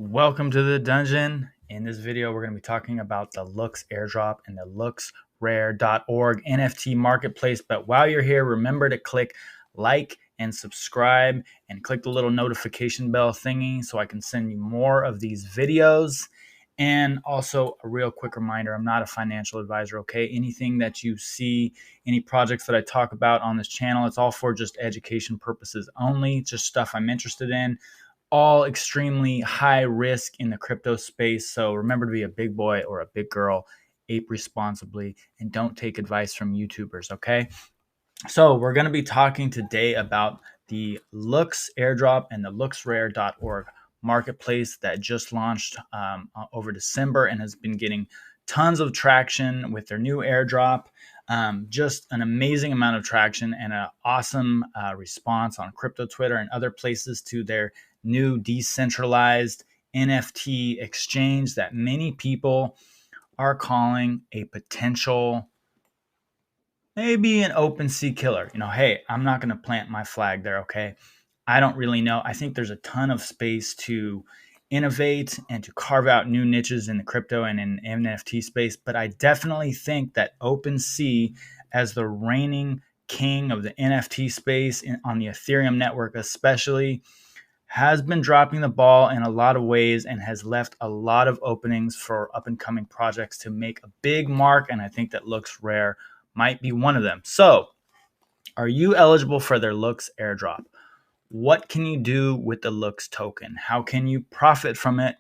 Welcome to the dungeon. In this video, we're going to be talking about the Looks Airdrop and the LooksRare.org NFT marketplace. But while you're here, remember to click like and subscribe and click the little notification bell thingy so I can send you more of these videos. And also a real quick reminder, I'm not a financial advisor, okay? Anything that you see, any projects that I talk about on this channel, it's all for just education purposes only, just stuff I'm interested in. All extremely high risk in the crypto space. So remember to be a big boy or a big girl, ape responsibly, and don't take advice from YouTubers, okay? So we're going to be talking today about the Looks Airdrop and the LooksRare.org marketplace that just launched over December and has been getting tons of traction with their new airdrop. Just an amazing amount of traction and an awesome response on crypto Twitter and other places to their new decentralized NFT exchange that many people are calling a potential, maybe an Opensea killer. Hey, I'm not going to plant my flag there, okay? I don't really know. I think there's a ton of space to innovate and to carve out new niches in the crypto and in NFT space, but I definitely think that Opensea, as the reigning king of the NFT space on the Ethereum network especially, has been dropping the ball in a lot of ways and has left a lot of openings for up-and-coming projects to make a big mark, and I think that LooksRare might be one of them. So, are you eligible for their Looks airdrop? What can you do with the Looks token? How can you profit from it?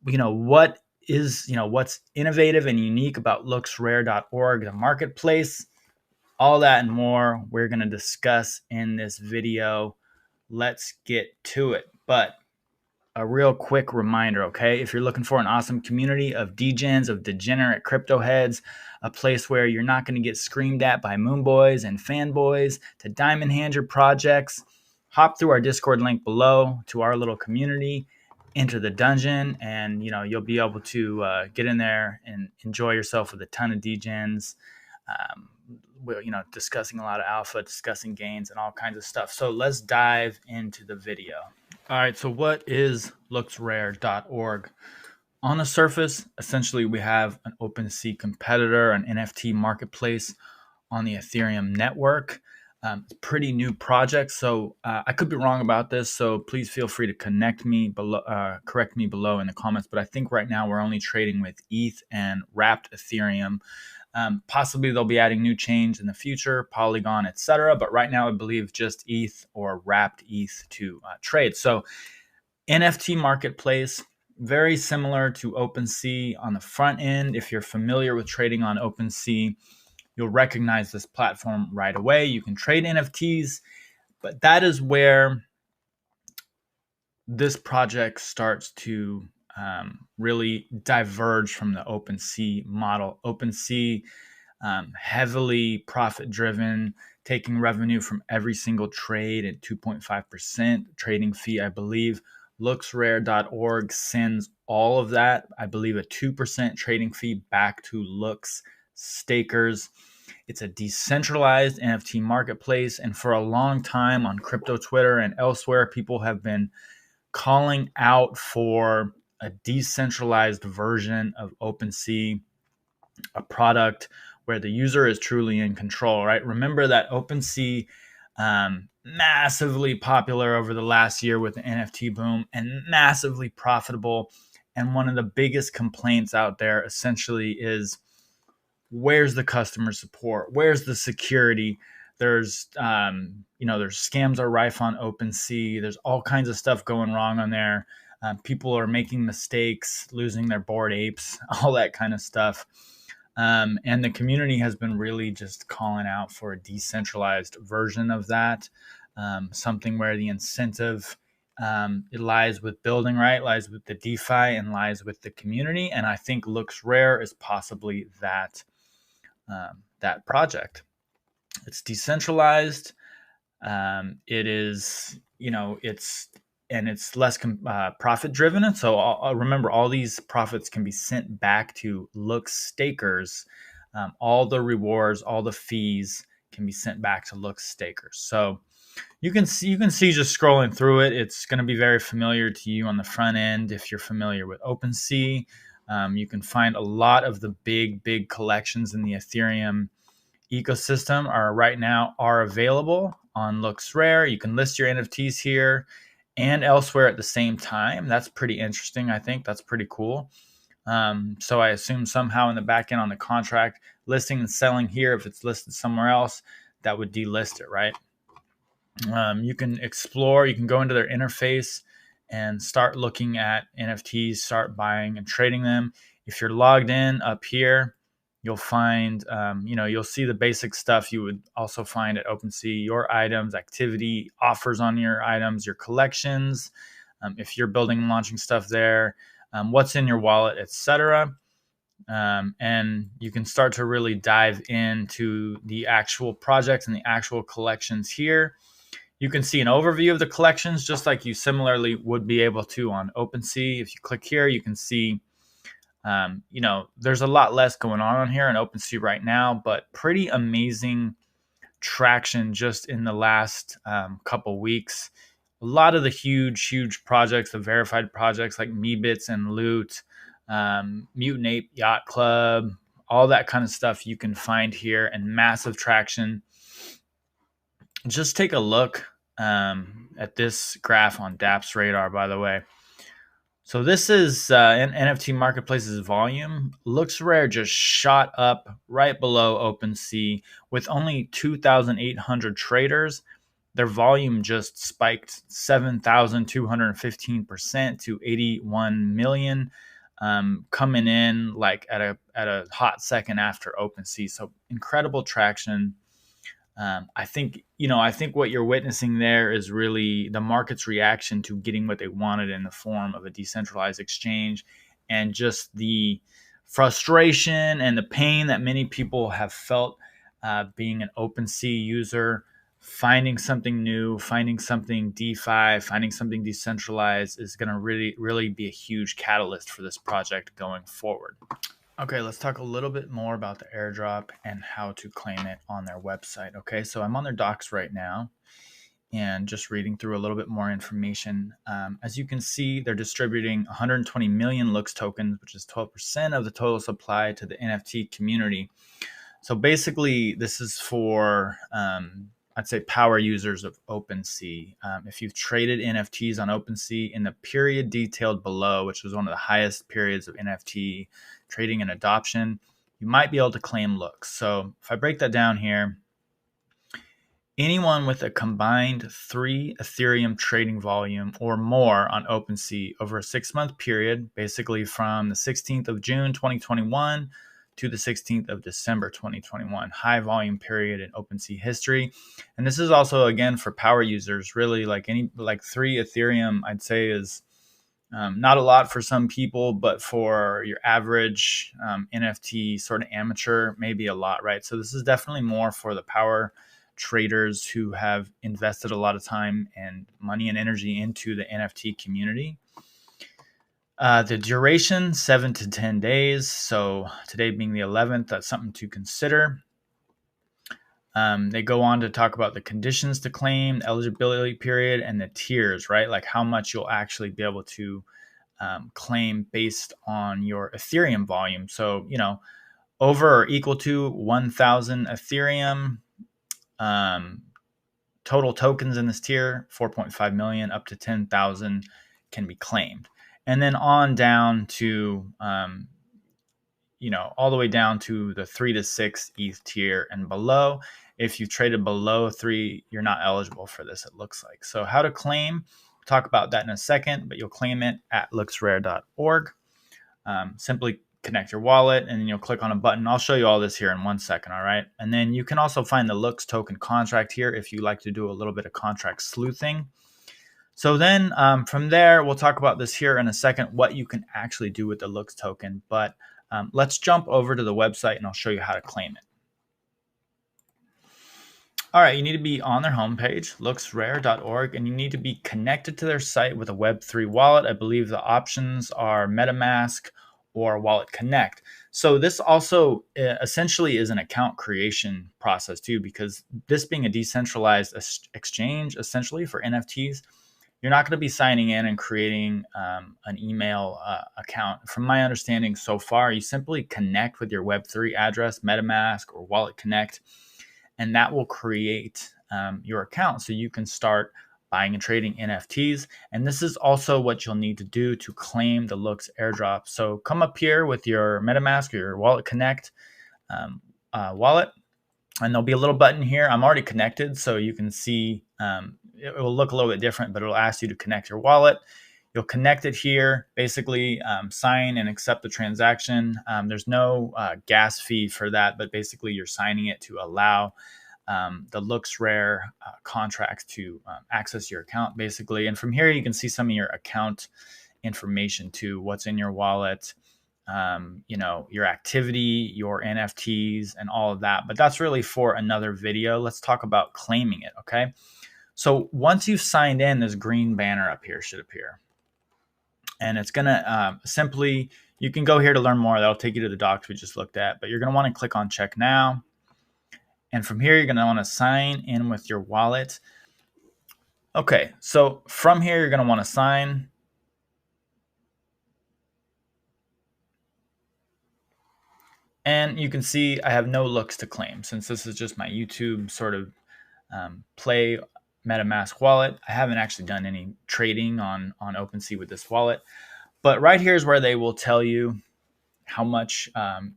What's innovative and unique about LooksRare.org, the marketplace? All that and more we're going to discuss in this video. Let's get to it. But a real quick reminder, okay? If you're looking for an awesome community of degens, of degenerate crypto heads, a place where you're not going to get screamed at by moonboys and fanboys to diamond hand your projects, hop through our Discord link below to our little community, enter the dungeon, and you'll be able to get in there and enjoy yourself with a ton of degens. Discussing a lot of alpha, discussing gains and all kinds of stuff. So let's dive into the video. All right, so what is LooksRare.org? On the surface, essentially we have an OpenSea competitor, an NFT marketplace on the Ethereum network. It's a pretty new project, so I could be wrong about this, so please feel free to correct me below in the comments, but I think right now we're only trading with ETH and wrapped Ethereum. Possibly they'll be adding new chains in the future, Polygon, etc. But right now, I believe just ETH or wrapped ETH to trade. So NFT marketplace, very similar to OpenSea on the front end. If you're familiar with trading on OpenSea, you'll recognize this platform right away. You can trade NFTs, but that is where this project starts to really diverge from the OpenSea model. OpenSea, heavily profit-driven, taking revenue from every single trade at 2.5% trading fee, I believe. LooksRare.org sends all of that, I believe, a 2% trading fee back to Looks stakers. It's a decentralized NFT marketplace, and for a long time on crypto Twitter and elsewhere, people have been calling out for a decentralized version of OpenSea, a product where the user is truly in control, right? Remember that OpenSea, massively popular over the last year with the NFT boom and massively profitable. And one of the biggest complaints out there essentially is, where's the customer support? Where's the security? There's scams are rife on OpenSea. There's all kinds of stuff going wrong on there. People are making mistakes, losing their Bored Apes, all that kind of stuff. And the community has been really just calling out for a decentralized version of that, something where the incentive it lies with building, right? Lies with the DeFi and lies with the community. And I think LooksRare is possibly that project. It's decentralized. It is, it's less profit driven. And so I'll remember, all these profits can be sent back to Looks stakers. All the rewards, all the fees can be sent back to Looks stakers. So you can see just scrolling through it, it's going to be very familiar to you on the front end. If you're familiar with Opensea, you can find a lot of the big collections in the Ethereum ecosystem right now are available on LooksRare. You can list your NFTs here and elsewhere at the same time. That's pretty interesting. I think that's pretty cool. So I assume somehow in the back end on the contract, listing and selling here, if it's listed somewhere else, that would delist it, right? You can explore, you can go into their interface and start looking at NFTs, start buying and trading them. If you're logged in up here, you'll find, you'll see the basic stuff you would also find at Opensea, your items, activity, offers on your items, your collections, if you're building and launching stuff there, what's in your wallet, etc. And you can start to really dive into the actual projects and the actual collections here. You can see an overview of the collections just like you similarly would be able to on Opensea. If you click here, you can see, there's a lot less going on here in Opensea right now, but pretty amazing traction just in the last couple weeks. A lot of the huge projects, the verified projects like Meebits and Loot, Mutant Ape Yacht Club, all that kind of stuff you can find here, and massive traction. Just take a look at this graph on DappRadar, by the way. So this is NFT Marketplace's volume. LooksRare just shot up right below Opensea with only 2,800 traders. Their volume just spiked 7,215% to 81 million, coming in like at a hot second after Opensea. So incredible traction. I think what you're witnessing there is really the market's reaction to getting what they wanted in the form of a decentralized exchange, and just the frustration and the pain that many people have felt being an Opensea user, finding something new, finding something DeFi, finding something decentralized is going to really be a huge catalyst for this project going forward. Okay, let's talk a little bit more about the airdrop and how to claim it on their website. Okay, so I'm on their docs right now and just reading through a little bit more information. As you can see, they're distributing 120 million Looks tokens, which is 12% of the total supply to the NFT community. So basically, this is for, I'd say, power users of Opensea. If you've traded NFTs on Opensea in the period detailed below, which was one of the highest periods of NFT trading and adoption, you might be able to claim Looks. So if I break that down here, anyone with a combined 3 Ethereum trading volume or more on Opensea over a 6-month period, basically from the 16th of June 2021 to the 16th of December 2021, high volume period in Opensea history. And this is also, again, for power users. Really, like 3 Ethereum, I'd say, is not a lot for some people, but for your average NFT sort of amateur, maybe a lot, right? So this is definitely more for the power traders who have invested a lot of time and money and energy into the NFT community. The duration, 7 to 10 days. So today being the 11th, that's something to consider. They go on to talk about the conditions to claim, the eligibility period, and the tiers, right? Like how much you'll actually be able to claim based on your Ethereum volume. So, over or equal to 1,000 Ethereum, total tokens in this tier, 4.5 million, up to 10,000 can be claimed. And then on down to, all the way down to the 3 to 6 ETH tier and below. If you traded below 3, you're not eligible for this, it looks like. So how to claim, we'll talk about that in a second, but you'll claim it at looksrare.org. Simply connect your wallet, and then you'll click on a button. I'll show you all this here in 1 second, all right? And then you can also find the Looks token contract here if you like to do a little bit of contract sleuthing. So then from there, we'll talk about this here in a second, what you can actually do with the Looks token. But let's jump over to the website and I'll show you how to claim it. All right, you need to be on their homepage, looksrare.org, and you need to be connected to their site with a Web3 wallet. I believe the options are MetaMask or Wallet Connect. So this also essentially is an account creation process too, because this being a decentralized exchange essentially for NFTs, you're not going to be signing in and creating an email account. From my understanding so far, you simply connect with your Web3 address, MetaMask or Wallet Connect, and that will create your account so you can start buying and trading NFTs. And this is also what you'll need to do to claim the Looks airdrop. So come up here with your MetaMask or your Wallet Connect wallet, and there'll be a little button here. I'm already connected, so you can see it will look a little bit different, but it'll ask you to connect your wallet. You'll connect it here, basically sign and accept the transaction. There's no gas fee for that, but basically you're signing it to allow the LooksRare contracts to access your account, basically. And from here, you can see some of your account information too, what's in your wallet, your activity, your NFTs, and all of that. But that's really for another video. Let's talk about claiming it, okay? So once you've signed in, this green banner up here should appear. And it's going to simply, you can go here to learn more. That'll take you to the docs we just looked at. But you're going to want to click on Check Now. And from here, you're going to want to sign in with your wallet. Okay, so from here, you're going to want to sign. And you can see I have no looks to claim since this is just my YouTube sort of play MetaMask wallet. I haven't actually done any trading on Opensea with this wallet. But right here is where they will tell you how much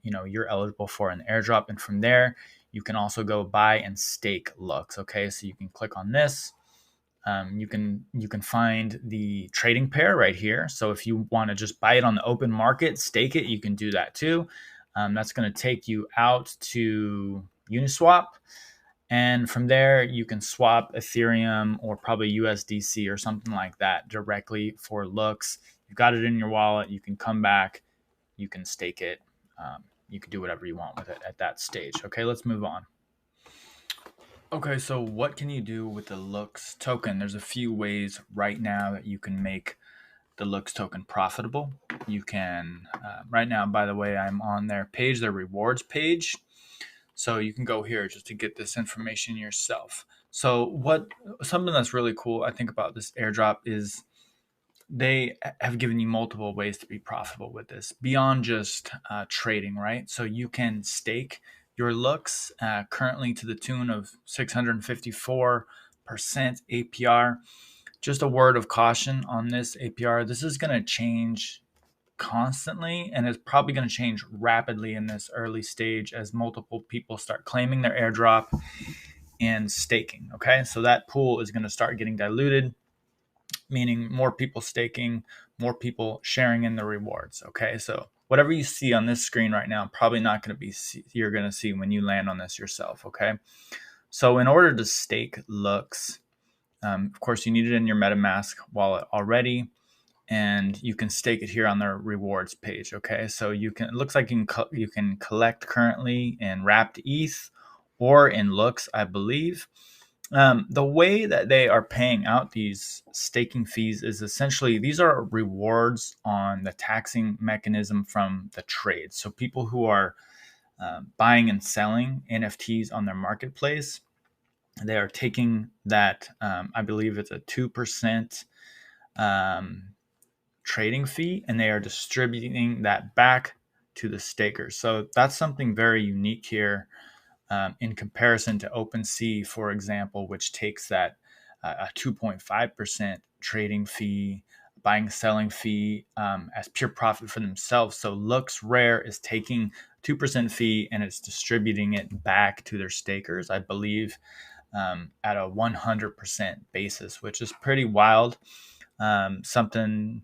you're eligible for an airdrop. And from there, you can also go buy and stake looks. Okay, so you can click on this. You can find the trading pair right here. So if you want to just buy it on the open market, stake it, you can do that too. That's going to take you out to Uniswap. And from there, you can swap Ethereum or probably USDC or something like that directly for looks. You've got it in your wallet. You can come back. You can stake it. You can do whatever you want with it at that stage. Okay, let's move on. Okay, so what can you do with the Looks token? There's a few ways right now that you can make the Looks token profitable. You can, right now, by the way, I'm on their page, their rewards page. So you can go here just to get this information yourself. So something that's really cool, I think, about this airdrop is they have given you multiple ways to be profitable with this beyond just trading, right? So you can stake your looks currently to the tune of 654% APR. Just a word of caution on this APR. This is going to change constantly and is probably going to change rapidly in this early stage as multiple people start claiming their airdrop and staking. Okay, so that pool is going to start getting diluted, meaning more people staking, more people sharing in the rewards. Okay, so whatever you see on this screen right now, probably not going to be you're going to see when you land on this yourself. Okay, so in order to stake looks, of course, you need it in your MetaMask wallet already, and you can stake it here on their rewards page. Okay, so you can. It looks like you can collect currently in wrapped ETH or in looks, I believe. The way that they are paying out these staking fees is essentially these are rewards on the taxing mechanism from the trade. So people who are buying and selling NFTs on their marketplace, they are taking that, I believe it's a 2% trading fee, and they are distributing that back to the stakers. So that's something very unique here in comparison to Opensea, for example, which takes that a 2.5% trading fee, buying selling fee as pure profit for themselves. So LooksRare is taking 2% fee and it's distributing it back to their stakers, I believe, at a 100% basis, which is pretty wild. Something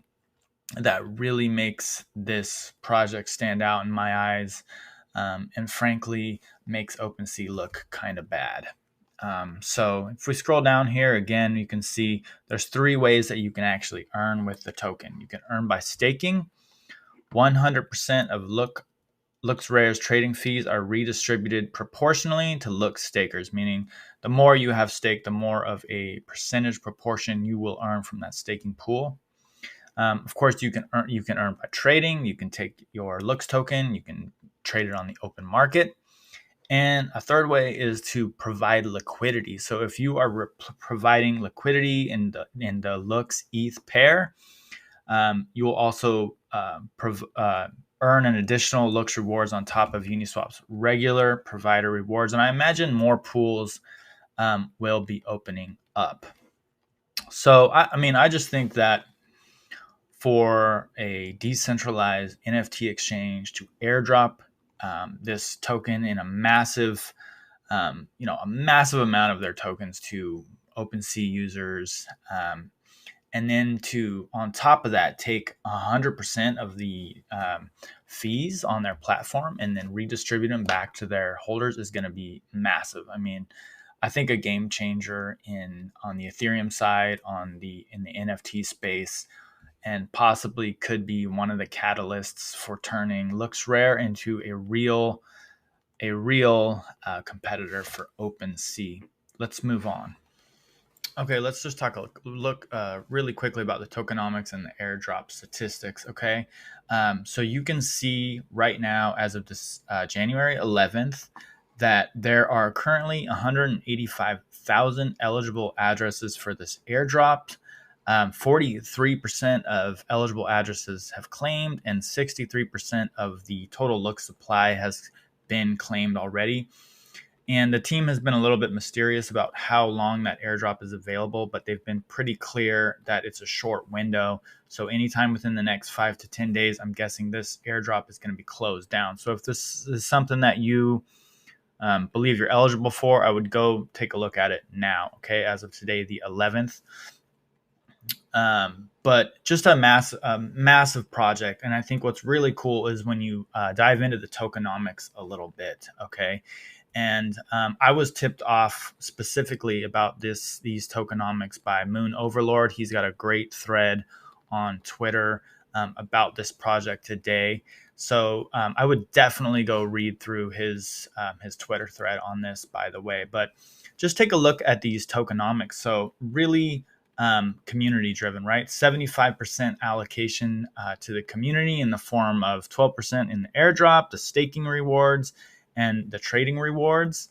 that really makes this project stand out in my eyes, and frankly makes Opensea look kind of bad. So if we scroll down here again, you can see there's 3 ways that you can actually earn with the token. You can earn by staking. 100% of LooksRare's trading fees are redistributed proportionally to Look stakers, meaning the more you have staked, the more of a percentage proportion you will earn from that staking pool. Of course, you can earn by trading. You can take your Looks token, you can trade it on the open market. And a third way is to provide liquidity. So if you are providing liquidity in the Looks ETH pair, you will also earn an additional Looks rewards on top of Uniswap's regular provider rewards. And I imagine more pools will be opening up. So I just think that for a decentralized NFT exchange to airdrop this token in a massive amount of their tokens to Opensea users, and then to, on top of that, take 100% of the fees on their platform and then redistribute them back to their holders is going to be massive. I think a game changer on the Ethereum side, in the NFT space, and possibly could be one of the catalysts for turning LooksRare into a real competitor for Opensea. Let's move on. Okay, let's just look really quickly about the tokenomics and the airdrop statistics. Okay, so you can see right now, as of this January 11th, that there are currently 185,000 eligible addresses for this airdrop. 43% of eligible addresses have claimed, and 63% of the total Look supply has been claimed already. And the team has been a little bit mysterious about how long that airdrop is available, but they've been pretty clear that it's a short window. So anytime within the next 5 to 10 days, I'm guessing this airdrop is going to be closed down. So if this is something that you believe you're eligible for, I would go take a look at it now. Okay, as of today, the 11th. But just a massive project. And I think what's really cool is when you dive into the tokenomics a little bit. Okay. And I was tipped off specifically about these tokenomics by Moon Overlord. He's got a great thread on Twitter about this project today. So I would definitely go read through his Twitter thread on this, by the way. But just take a look at these tokenomics. So really community driven, right? 75% allocation to the community in the form of 12% in the airdrop, the staking rewards, and the trading rewards,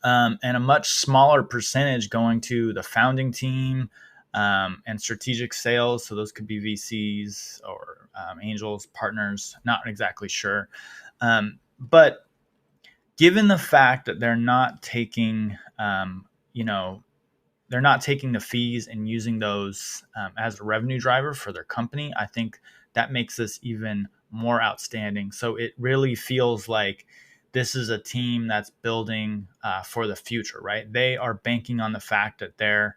and a much smaller percentage going to the founding team and strategic sales. So those could be VCs or angels, partners, not exactly sure. But given the fact that they're not taking, they're not taking the fees and using those as a revenue driver for their company, I think that makes this even more outstanding. So it really feels like this is a team that's building for the future, right? They are banking on the fact that their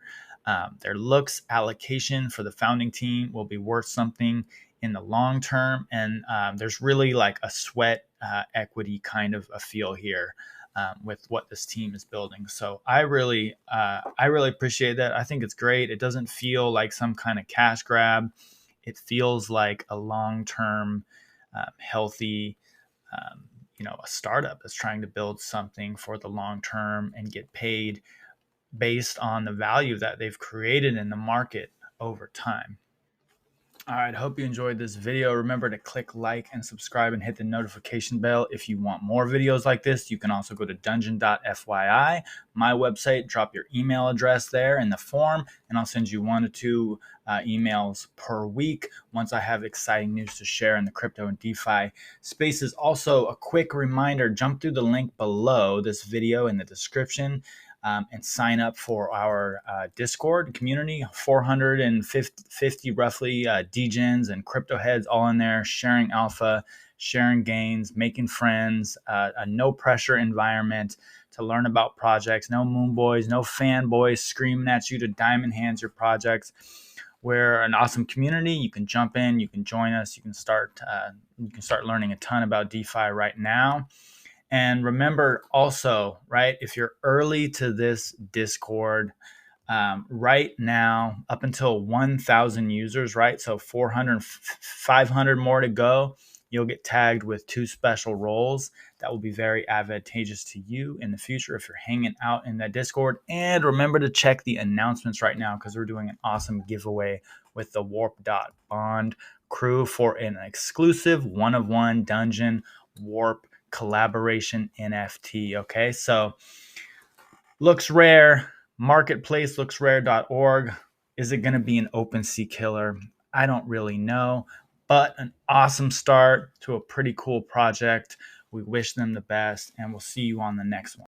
Looks allocation for the founding team will be worth something in the long term. And there's really like a sweat equity kind of a feel here with what this team is building. So I really appreciate that. I think it's great. It doesn't feel like some kind of cash grab. It feels like a long-term, healthy, a startup that's trying to build something for the long term and get paid based on the value that they've created in the market over time. All right, hope you enjoyed this video. Remember to click like and subscribe and hit the notification bell if you want more videos like this. You can also go to dungeon.fyi, my website, drop your email address there in the form, and I'll send you 1 to 2 emails per week once I have exciting news to share in the crypto and DeFi spaces. Also, a quick reminder, jump through the link below this video in the description. And sign up for our Discord community, 450 roughly degens and crypto heads all in there, sharing alpha, sharing gains, making friends, a no pressure environment to learn about projects, no moon boys, no fanboys screaming at you to diamond hands your projects. We're an awesome community. You can jump in, you can join us, you can start learning a ton about DeFi right now. And remember also, right, if you're early to this Discord, right now, up until 1,000 users, right, so 500 more to go, you'll get tagged with 2 special roles that will be very advantageous to you in the future if you're hanging out in that Discord. And remember to check the announcements right now because we're doing an awesome giveaway with the warp.bond crew for an exclusive 1-of-1 dungeon warp collaboration NFT. Okay, so LooksRare, marketplace, looksrare.org. Is it going to be an Opensea killer? I don't really know, but an awesome start to a pretty cool project. We wish them the best, and we'll see you on the next one.